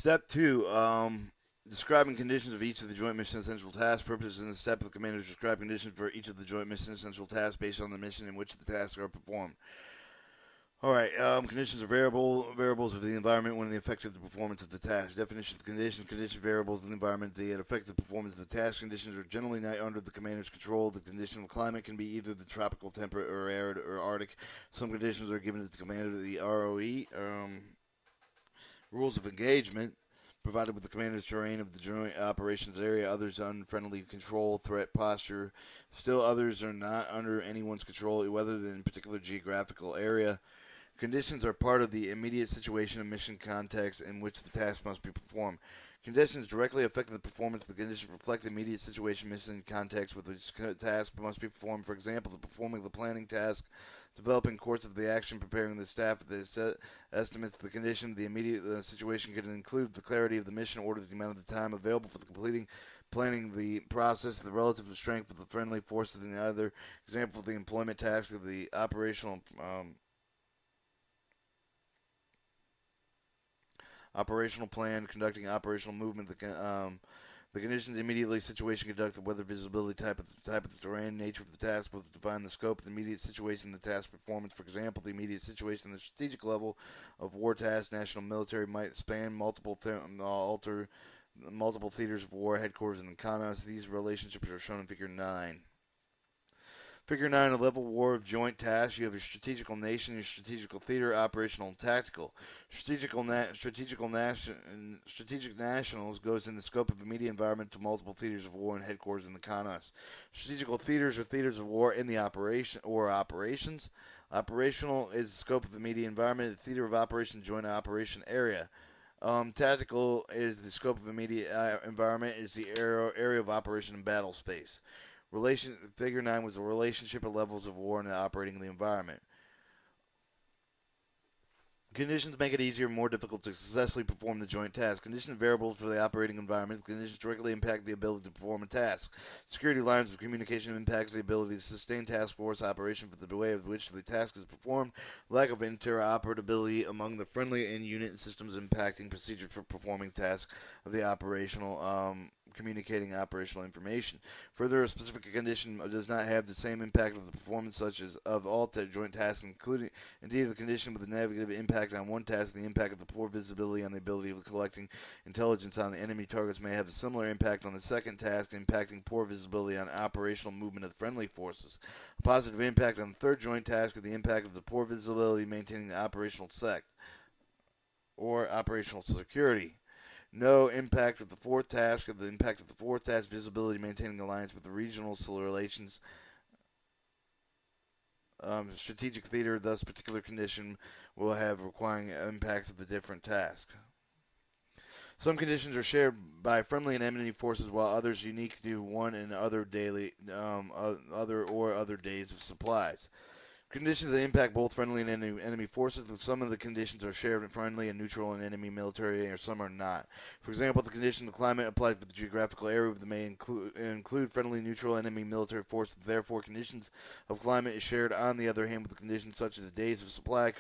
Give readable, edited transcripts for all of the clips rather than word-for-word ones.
Step 2. Describing conditions of each of the joint mission essential tasks. Purpose in the step of the commanders describe conditions for each of the joint mission essential tasks based on the mission in which the tasks are performed. All right. Conditions are variables of the environment when they affect the performance of the task. Definition of the condition variables of the environment that affect the performance of the task. Conditions are generally not under the commander's control. The condition of climate can be either the tropical, temperate, or arid, or Arctic. Some conditions are given to the commander of the ROE. Rules of engagement provided with the commander's terrain of the joint operations area. Others unfriendly control, threat, posture. Still others are not under anyone's control, whether in a particular geographical area. Conditions are part of the immediate situation and mission context in which the task must be performed. Conditions directly affect the performance, but conditions reflect the immediate situation, mission, context with which the task must be performed. For example, the performing the planning task, developing course of the action, preparing the staff, the estimates, the condition, the immediate situation can include the clarity of the mission, order, the amount of the time available for the completing, planning the process, the relative strength of the friendly forces, and the other example of the employment task of the operational plan, conducting operational movement, the conditions immediately situation conducted, weather, visibility, type of the terrain, nature of the task, both define the scope of the immediate situation, the task performance. For example, the immediate situation, the strategic level of war task, national military might span multiple theaters of war, headquarters, and economies. These relationships are shown in Figure 9. Figure 9, a level war of joint tasks. You have your strategical nation, your strategical theater, operational and tactical. Strategic nationals goes in the scope of immediate environment to multiple theaters of war and headquarters in the Kaunas. Strategical theaters are theaters of war in the operation or operations. Operational is the scope of immediate environment. The theater of operation, joint operation area. Tactical is the scope of immediate environment, is the area of operation and battle space. Figure 9 was the relationship of levels of war and operating in the environment. Conditions make it easier and more difficult to successfully perform the joint task. Condition variables for the operating environment. Conditions directly impact the ability to perform a task. Security lines of communication impacts the ability to sustain task force operation for the way in which the task is performed. Lack of interoperability among the friendly and unit systems impacting procedure for performing tasks of the operational communicating operational information. Further, a specific condition does not have the same impact of the performance such as of all joint tasks, including indeed the condition with a negative impact on one task, the impact of the poor visibility on the ability of collecting intelligence on the enemy targets may have a similar impact on the second task, impacting poor visibility on operational movement of friendly forces. A positive impact on the third joint task is the impact of the poor visibility maintaining the operational sec or operational security. No impact of the fourth task, of the impact of the fourth task, visibility, maintaining alliance with the regional relations, strategic theater, thus particular condition will have requiring impacts of the different tasks. Some conditions are shared by friendly and enemy forces, while others unique to one and other other days of supplies. Conditions that impact both friendly and enemy forces. Some of the conditions are shared in friendly and neutral and enemy military, or some are not. For example, the condition of climate applies to the geographical area that may include friendly, neutral, enemy military forces. Therefore, conditions of climate is shared. On the other hand, with the conditions such as the days of supply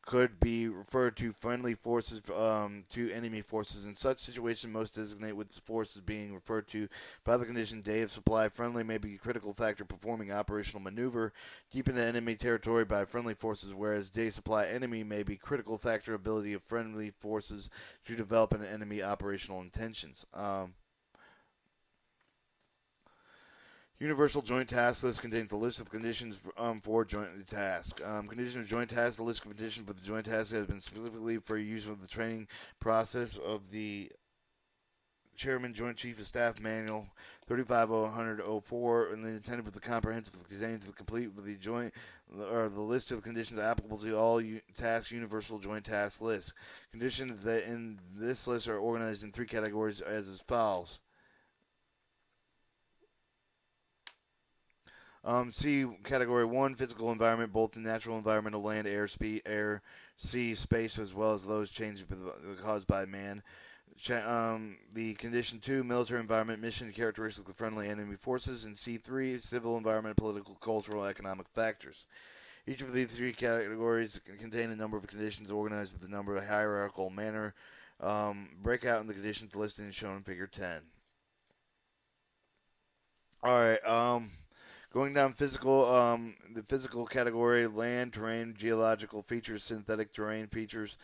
could be referred to friendly forces to enemy forces. In such situation, most designate with forces being referred to by the condition day of supply. Friendly may be a critical factor performing operational maneuver deep into enemy territory by friendly forces, whereas day supply enemy may be critical factor ability of friendly forces to develop an enemy operational intentions. Universal Joint Task List contains the list of conditions for joint task. Condition of joint task, the list of conditions for the joint task has been specifically for use of the training process of the Chairman Joint Chief of Staff Manual 350004 and intended with the comprehensive contains the complete with the joint or the list of conditions applicable to all task universal joint task list. Conditions that in this list are organized in three categories as follows. C category 1, physical environment, both the natural environment of land, air, sea, space, as well as those changes caused by man. The condition 2, military environment, mission, characteristics of friendly enemy forces, and C3, civil environment, political, cultural, economic factors. Each of these three categories contain a number of conditions organized with a number of hierarchical manner. Break out in the conditions listed and shown in Figure 10. All right. Going down the physical category: land, terrain, geological features, synthetic terrain features,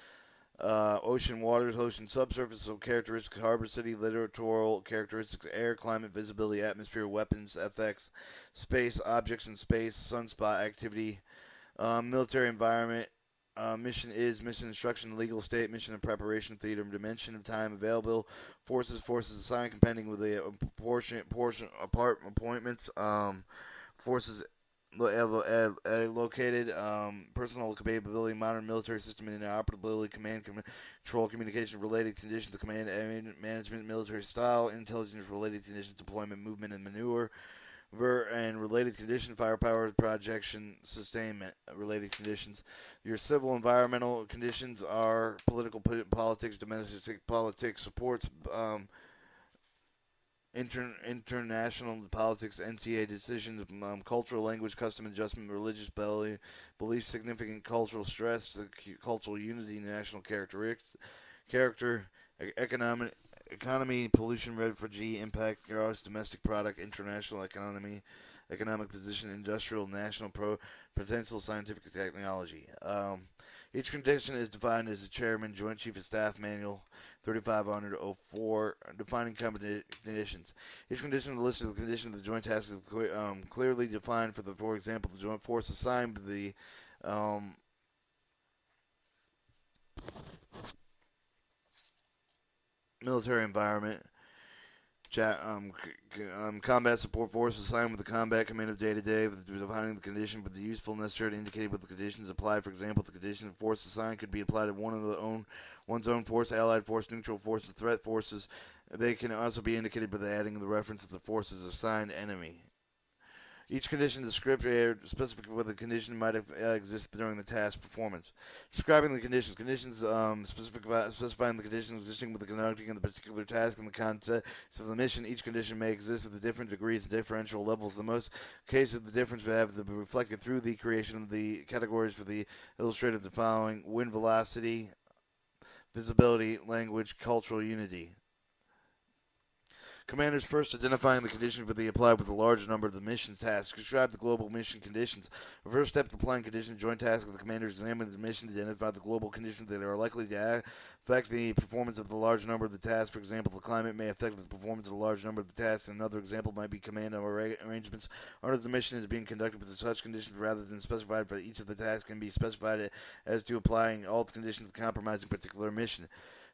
ocean waters, ocean subsurface, so characteristics, harbor city, littoral characteristics, air, climate, visibility, atmosphere, weapons, FX, space, objects in space, sunspot activity, military environment. Mission instruction, legal state, mission and preparation, theater, dimension of time available, forces assigned, compending with the appointments, forces located, personal capability, modern military system, interoperability, command, control, communication, related conditions, command, management, military style, intelligence, related conditions, deployment, movement, and maneuver, and related condition, firepower, projection, sustainment, related conditions. Your civil environmental conditions are political politics, domestic politics, supports international politics, NCA decisions, cultural language, custom adjustment, religious belief, significant cultural stress, cultural unity, national character, economy, pollution, refugee, impact, gross domestic product, international economy, economic position, industrial, national potential, scientific technology. Each condition is defined as the chairman, Joint Chief of Staff Manual 3504, defining conditions. Each condition listed the condition of the joint task is clearly defined. For example, the joint force assigned to the military environment. Combat support force assigned with the combat command of day-to-day, defining the condition, but the useful necessary to indicate what the conditions apply. For example, the condition of force assigned could be applied to one's own force, allied force, neutral forces, threat forces. They can also be indicated by the adding of the reference of the force's assigned enemy. Each condition descriptor specific with the condition might exist during the task performance. Describing the conditions. Conditions specifying the conditions existing with the conducting of the particular task in the context of the mission. Each condition may exist with different degrees and differential levels. The most cases of the difference would have to be reflected through the creation of the categories for the illustrated the following: wind velocity, visibility, language, cultural unity. Commanders first identifying the conditions for the applied with a large number of the mission tasks. Describe the global mission conditions. The first step to applying conditions, joint task of the commanders examine the mission to identify the global conditions that are likely to affect the performance of the large number of the tasks. For example, the climate may affect the performance of a large number of the tasks. Another example might be command arrangements under the mission is being conducted with such conditions rather than specified for each of the tasks can be specified as to applying all the conditions to compromising a particular mission.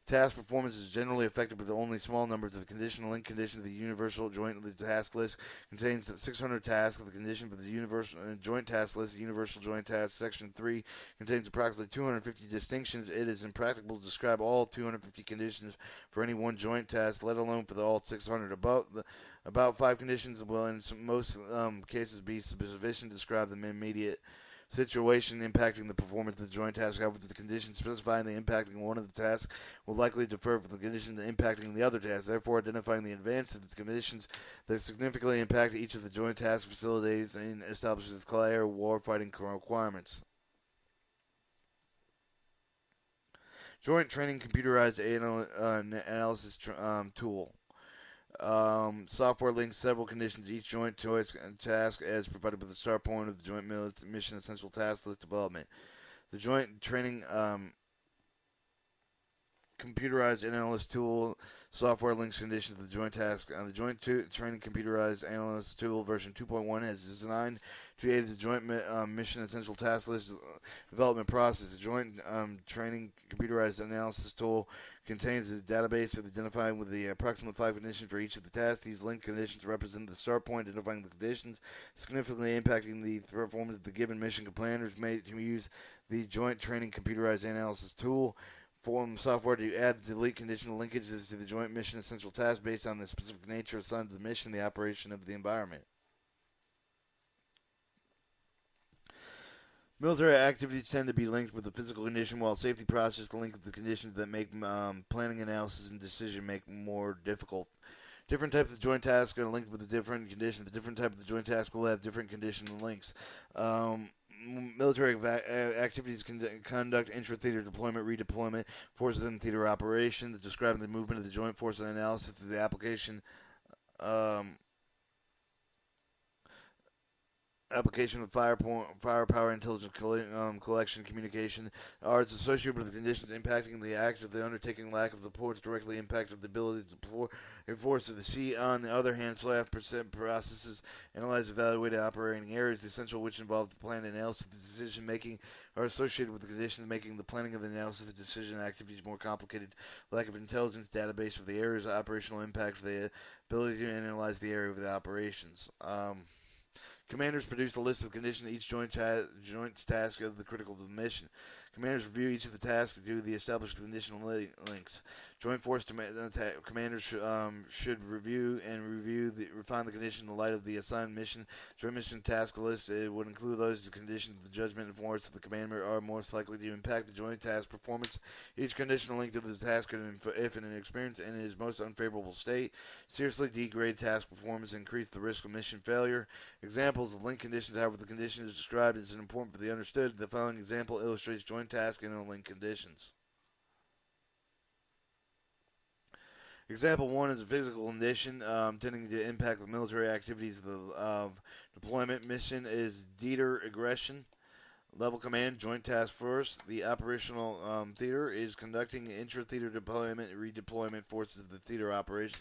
Task performance is generally affected with only small numbers of conditional link conditions. The universal joint task list contains 600 tasks. The condition for the universal joint task list, the universal joint task section 3, contains approximately 250 distinctions. It is impractical to describe all 250 conditions for any one joint task, let alone for all 600. About 5 conditions will, in most cases, be sufficient to describe the immediate situation impacting the performance of the joint task. However, the conditions specifying the impacting one of the tasks will likely differ from the conditions impacting the other task. Therefore, identifying the advance of the conditions that significantly impact each of the joint task facilities and establishes clear warfighting requirements. Joint Training Computerized Analysis Tool. Software links several conditions each joint choice and task as provided with the start point of the joint mission essential task list development. The joint training computerized analyst tool software links conditions of the joint task. The joint training computerized analyst tool version 2.1 has designed to aid the joint mission essential task list development process. The joint training computerized analysis tool contains a database of identifying with the approximate 5 conditions for each of the tasks. These linked conditions represent the start point, identifying the conditions significantly impacting the performance of the given mission. Commanders may use the joint training computerized analysis tool form software to add and delete conditional linkages to the joint mission essential task based on the specific nature assigned to the mission, the operation of the environment. Military activities tend to be linked with the physical condition, while safety process link with the conditions that make planning, analysis, and decision making more difficult. Different types of joint tasks are linked with the different conditions. The different type of the joint task will have different condition links. military activities conduct intra-theater deployment, redeployment, forces in theater operations, describing the movement of the joint force and analysis of the application um, application of firepower, intelligence collection, communication, are associated with the conditions impacting the act of the undertaking. Lack of the ports directly impacted the ability to enforce the sea. On the other hand, SLAF processes analyze, evaluate operating areas, the essential which involve the plan analysis, the decision making, are associated with the conditions making the planning of the analysis, the decision activities more complicated. Lack of intelligence database of the areas, operational impact, the ability to analyze the area of the operations. Commanders produce a list of conditions each joint's task of the critical to the mission. Commanders review each of the tasks to the established conditional links. Joint Force commanders should refine the condition in the light of the assigned mission. Joint mission task list would include those conditions the judgment and force of the commander are most likely to impact the joint task performance. Each conditional link to the task, if in an experience in its most unfavorable state, seriously degrade task performance and increase the risk of mission failure. Examples of link conditions, however the condition is described, is important to be understood. The following example illustrates joint task and link conditions. Example 1 is a physical condition tending to impact the military activities of deployment. Mission is theater aggression. Level command, joint task force. The operational theater is conducting intra-theater deployment and redeployment forces of the theater operation.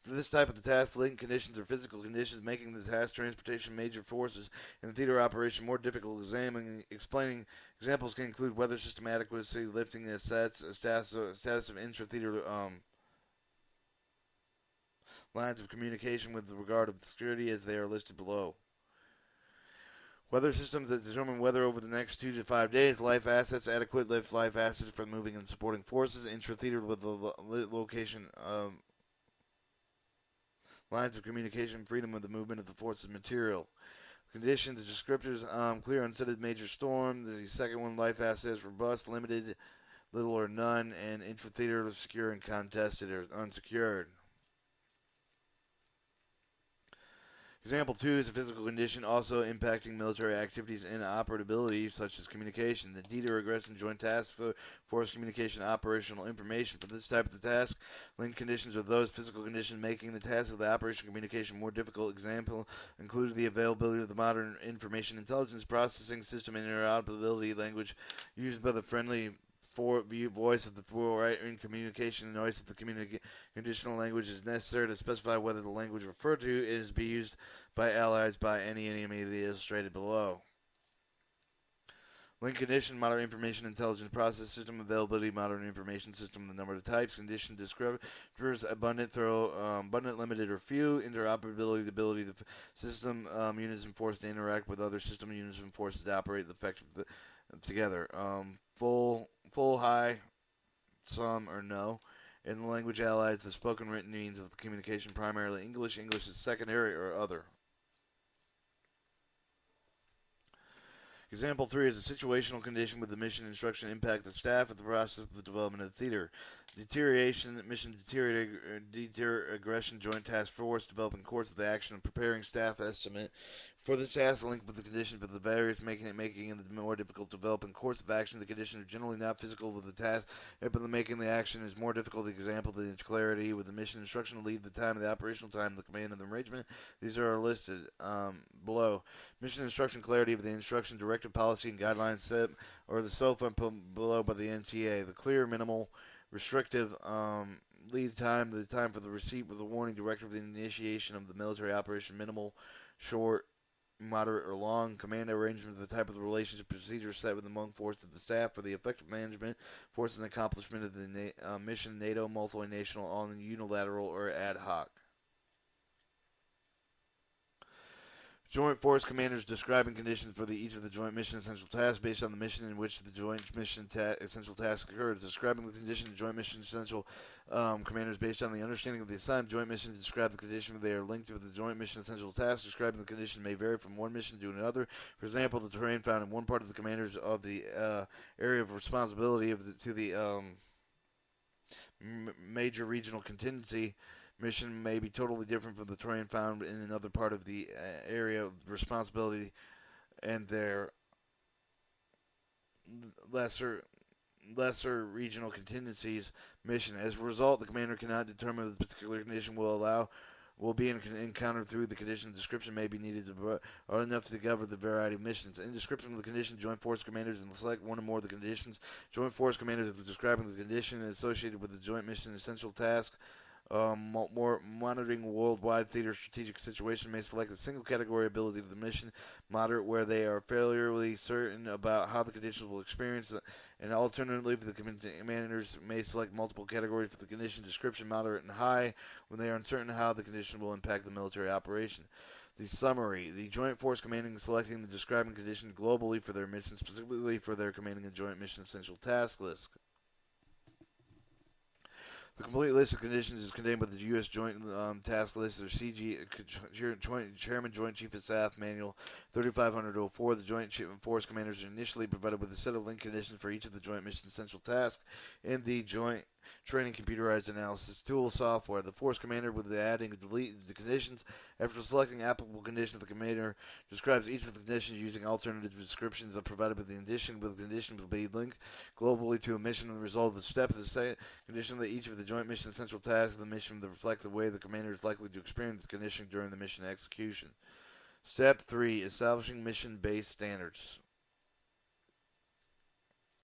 For this type of the task, link conditions are physical conditions making the task transportation major forces in the theater operation more difficult. Explaining examples can include weather system adequacy, lifting assets, status of intra-theater lines of communication with regard to security as they are listed below. Weather systems that determine weather over the next 2 to 5 days. Life assets, adequate life assets for moving and supporting forces. Intra-theater with the location lines of communication, freedom of the movement of the forces material. Conditions, descriptors, clear, unsettled major storm. The second one, life assets, robust, limited, little or none, and intra-theater secure and contested or unsecured. Example 2 is a physical condition also impacting military activities and operability, such as communication. The theater aggression joint task force communication operational information. For this type of the task, link conditions are those physical conditions making the task of the operation communication more difficult. Example included the availability of the modern information intelligence processing system and interoperability language used by the friendly voice of the right in communication. The noise of the conditional language is necessary to specify whether the language referred to is be used by allies by any enemy illustrated below. Link condition, modern information intelligence process system, availability, modern information system, the number of types, condition descriptors, abundant, thorough, abundant, limited, or few, interoperability, the ability of the system units and forces to interact with other system units and forces to operate effectively together. Full, high, some, or no. In the language allies, the spoken written means of the communication primarily English. English is secondary or other. Example 3 is a situational condition with the mission instruction impact the staff at the process of the development of the theater. Deterioration, mission aggression joint task force developing course of the action and preparing staff estimate. For the task linked with the condition of the various making it more difficult to develop in course of action. The condition is generally not physical with the task, but the making the action is more difficult. The example, the clarity with the mission instruction to lead the time of the operational time, the command of the arrangement. These are listed below. Mission instruction clarity of the instruction, directive policy, and guidelines set or the SOFA below by the NTA. The clear, minimal, restrictive lead time, the time for the receipt with the warning directive, the initiation of the military operation, minimal, short, moderate, or long. Command arrangement of the type of the relationship procedure set with among forces of the staff for the effective management, force and accomplishment of the mission, NATO, multinational, on unilateral, or ad hoc. Joint Force Commanders describing conditions for each of the joint mission essential tasks based on the mission in which the joint mission essential task occurs. Describing the condition of joint mission essential commanders based on the understanding of the assigned joint mission to describe the condition they are linked with the joint mission essential task. Describing the condition may vary from one mission to another. For example, the terrain found in one part of the commanders of the area of responsibility to the major regional contingency mission may be totally different from the terrain found in another part of the area of responsibility and their lesser lesser regional contingencies mission. As a result, the commander cannot determine if the particular condition will be encountered through the condition description may be needed to or enough to cover the variety of missions. In description of the condition, Joint Force commanders and select one or more of the conditions. Joint Force commanders, if describing the condition associated with the joint mission essential task, more monitoring worldwide theater strategic situation may select a single category ability of the mission, moderate where they are fairly certain about how the conditions will experience, and alternatively, the commanders may select multiple categories for the condition description, moderate and high, when they are uncertain how the condition will impact the military operation. The summary: the Joint Force commanding is selecting the describing condition globally for their mission, specifically for their commanding and joint mission essential task list. The complete list of conditions is contained by the U.S. Joint Task List, or CG, Chairman Joint Chief of Staff Manual 3500-04. The Joint Force Commanders are initially provided with a set of link conditions for each of the Joint Mission Essential Tasks in the Joint Training Computerized Analysis Tool software. The Force Commander, with adding and delete the conditions, after selecting applicable conditions, the Commander describes each of the conditions using alternative descriptions provided by the condition, with the condition will be linked globally to a mission and the result of the step of the condition that each of the joint mission essential tasks of the mission will reflect the way the commander is likely to experience the condition during the mission execution. Step 3. Establishing mission-based standards.